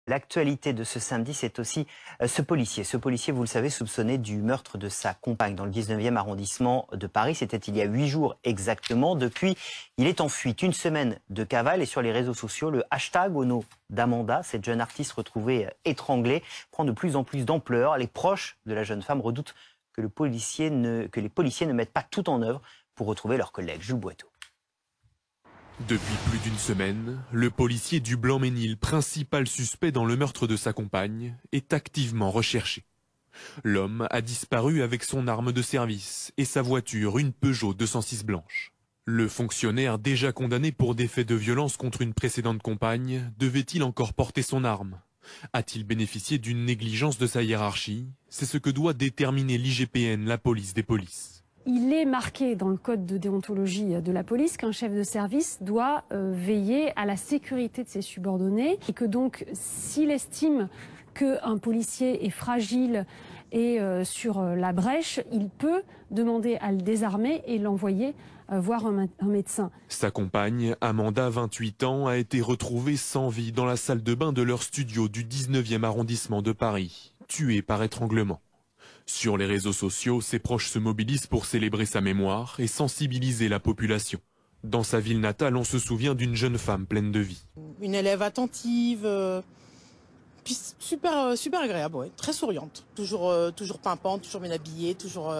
L'actualité de ce samedi, c'est aussi ce policier. Ce policier, vous le savez, soupçonné du meurtre de sa compagne dans le 19e arrondissement de Paris. C'était il y a 8 jours exactement. Depuis, il est en fuite. Une semaine de cavale et sur les réseaux sociaux, le hashtag au nom d'Amanda, cette jeune artiste retrouvée étranglée, prend de plus en plus d'ampleur. Les proches de la jeune femme redoutent que les policiers ne mettent pas tout en œuvre pour retrouver leur collègue. Jules Boiteau. Depuis plus d'une semaine, le policier du Blanc-Ménil, principal suspect dans le meurtre de sa compagne, est activement recherché. L'homme a disparu avec son arme de service et sa voiture, une Peugeot 206 blanche. Le fonctionnaire, déjà condamné pour des faits de violence contre une précédente compagne, devait-il encore porter son arme? A-t-il bénéficié d'une négligence de sa hiérarchie? C'est ce que doit déterminer l'IGPN, la police des polices. Il est marqué dans le code de déontologie de la police qu'un chef de service doit veiller à la sécurité de ses subordonnés et que donc s'il estime qu'un policier est fragile et sur la brèche, il peut demander à le désarmer et l'envoyer voir un médecin. Sa compagne, Amanda, 28 ans, a été retrouvée sans vie dans la salle de bain de leur studio du 19e arrondissement de Paris, tuée par étranglement. Sur les réseaux sociaux, ses proches se mobilisent pour célébrer sa mémoire et sensibiliser la population. Dans sa ville natale, on se souvient d'une jeune femme pleine de vie. Une élève attentive, puis super agréable, ouais, très souriante. Toujours pimpante, toujours bien habillée, toujours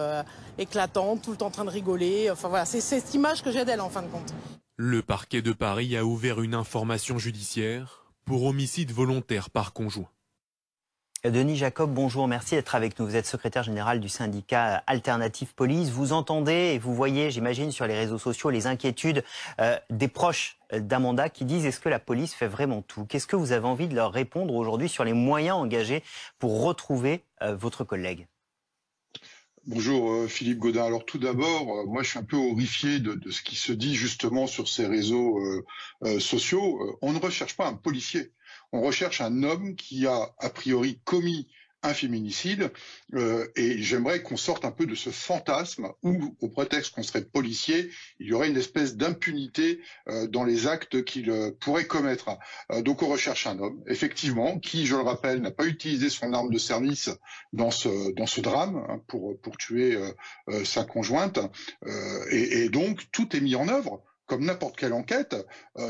éclatante, tout le temps en train de rigoler. Enfin voilà, c'est cette image que j'ai d'elle en fin de compte. Le parquet de Paris a ouvert une information judiciaire pour homicide volontaire par conjoint. Denis Jacob, bonjour, merci d'être avec nous. Vous êtes secrétaire général du syndicat Alternative Police. Vous entendez et vous voyez, j'imagine, sur les réseaux sociaux, les inquiétudes des proches d'Amanda qui disent « Est-ce que la police fait vraiment tout ?» Qu'est-ce que vous avez envie de leur répondre aujourd'hui sur les moyens engagés pour retrouver votre collègue? Bonjour Philippe Gaudin. Alors tout d'abord, moi je suis un peu horrifié de ce qui se dit justement sur ces réseaux sociaux. On ne recherche pas un policier. On recherche un homme qui a priori commis un féminicide et j'aimerais qu'on sorte un peu de ce fantasme où, au prétexte qu'on serait policier, il y aurait une espèce d'impunité dans les actes qu'il pourrait commettre. Donc on recherche un homme, effectivement, qui, je le rappelle, n'a pas utilisé son arme de service dans ce drame hein, pour tuer sa conjointe et donc tout est mis en œuvre comme n'importe quelle enquête,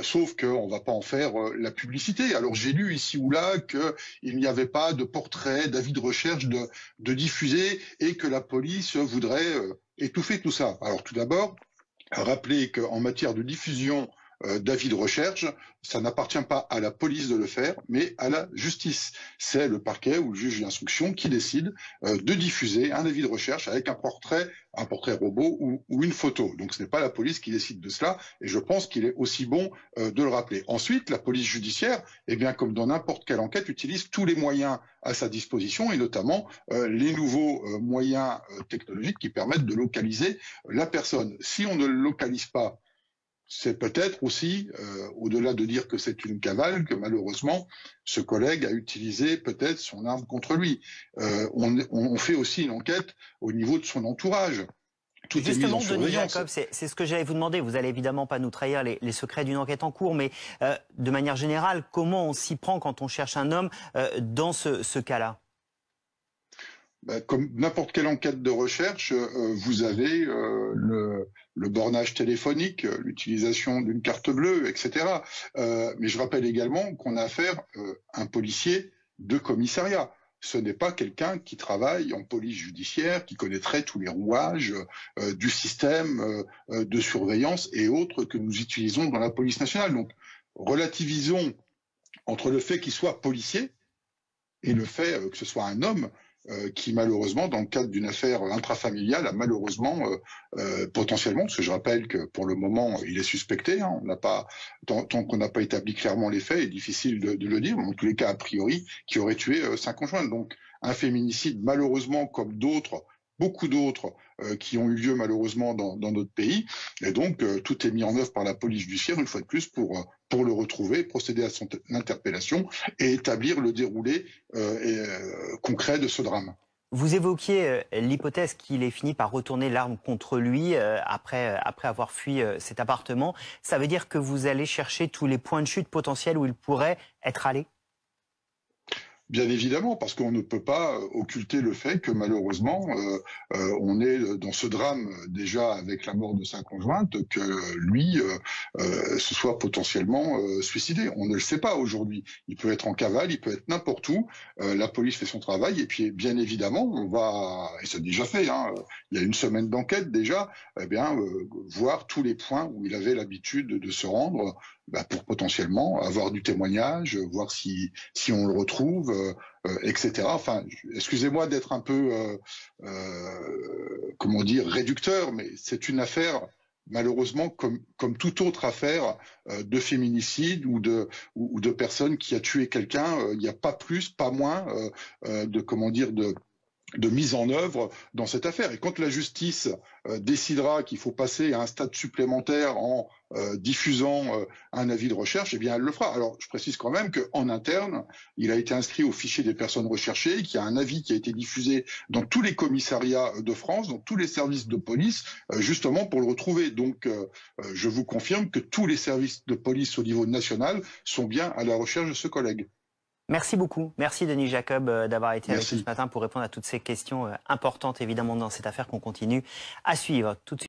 sauf qu'on ne va pas en faire la publicité. Alors j'ai lu ici ou là qu'il n'y avait pas de portrait, d'avis de recherche de diffuser et que la police voudrait étouffer tout ça. Alors tout d'abord, rappeler qu'en matière de diffusion d'avis de recherche, ça n'appartient pas à la police de le faire, mais à la justice. C'est le parquet ou le juge d'instruction qui décide de diffuser un avis de recherche avec un portrait robot ou une photo. Donc ce n'est pas la police qui décide de cela, et je pense qu'il est aussi bon de le rappeler. Ensuite, la police judiciaire, eh bien, comme dans n'importe quelle enquête, utilise tous les moyens à sa disposition, et notamment les nouveaux moyens technologiques qui permettent de localiser la personne. Si on ne le localise pas, c'est peut-être aussi, au-delà de dire que c'est une cavale, que malheureusement, ce collègue a utilisé peut-être son arme contre lui. On fait aussi une enquête au niveau de son entourage. Tout est mis en surveillance. Denis Jacob, c'est ce que j'allais vous demander. Vous allez évidemment pas nous trahir les secrets d'une enquête en cours, mais de manière générale, comment on s'y prend quand on cherche un homme dans ce cas-là? Comme n'importe quelle enquête de recherche, vous avez le bornage téléphonique, l'utilisation d'une carte bleue, etc. Mais je rappelle également qu'on a affaire à un policier de commissariat. Ce n'est pas quelqu'un qui travaille en police judiciaire, qui connaîtrait tous les rouages du système de surveillance et autres que nous utilisons dans la police nationale. Donc, relativisons entre le fait qu'il soit policier et le fait que ce soit un homme qui malheureusement, dans le cadre d'une affaire intrafamiliale, a malheureusement potentiellement, parce que je rappelle que pour le moment, il est suspecté, hein, tant qu'on n'a pas établi clairement les faits, il est difficile de le dire, mais en tous les cas, a priori, qui aurait tué sa conjointe. Donc, un féminicide, malheureusement, comme d'autres, beaucoup d'autres qui ont eu lieu malheureusement dans notre pays. Et donc, tout est mis en œuvre par la police judiciaire, une fois de plus, pour le retrouver, procéder à son interpellation et établir le déroulé concret de ce drame. Vous évoquiez l'hypothèse qu'il ait fini par retourner l'arme contre lui après avoir fui cet appartement. Ça veut dire que vous allez chercher tous les points de chute potentiels où il pourrait être allé? Bien évidemment, parce qu'on ne peut pas occulter le fait que malheureusement, on est dans ce drame déjà avec la mort de sa conjointe, que lui se soit potentiellement suicidé. On ne le sait pas aujourd'hui. Il peut être en cavale, il peut être n'importe où. La police fait son travail et puis bien évidemment, on va, et c'est déjà fait, hein, il y a une semaine d'enquête déjà, eh bien, voir tous les points où il avait l'habitude de se rendre pour potentiellement avoir du témoignage, voir si on le retrouve, etc. Enfin, excusez-moi d'être un peu, comment dire, réducteur, mais c'est une affaire malheureusement comme toute autre affaire de féminicide ou de personne qui a tué quelqu'un. Il n'y a pas plus, pas moins de comment dire de mise en œuvre dans cette affaire. Et quand la justice décidera qu'il faut passer à un stade supplémentaire en diffusant un avis de recherche, eh bien elle le fera. Alors je précise quand même qu'en interne, il a été inscrit au fichier des personnes recherchées, qu'il y a un avis qui a été diffusé dans tous les commissariats de France, dans tous les services de police, justement pour le retrouver. Donc je vous confirme que tous les services de police au niveau national sont bien à la recherche de ce collègue. Merci beaucoup. Merci Denis Jacob d'avoir été avec nous ce matin pour répondre à toutes ces questions importantes évidemment dans cette affaire qu'on continue à suivre tout de suite.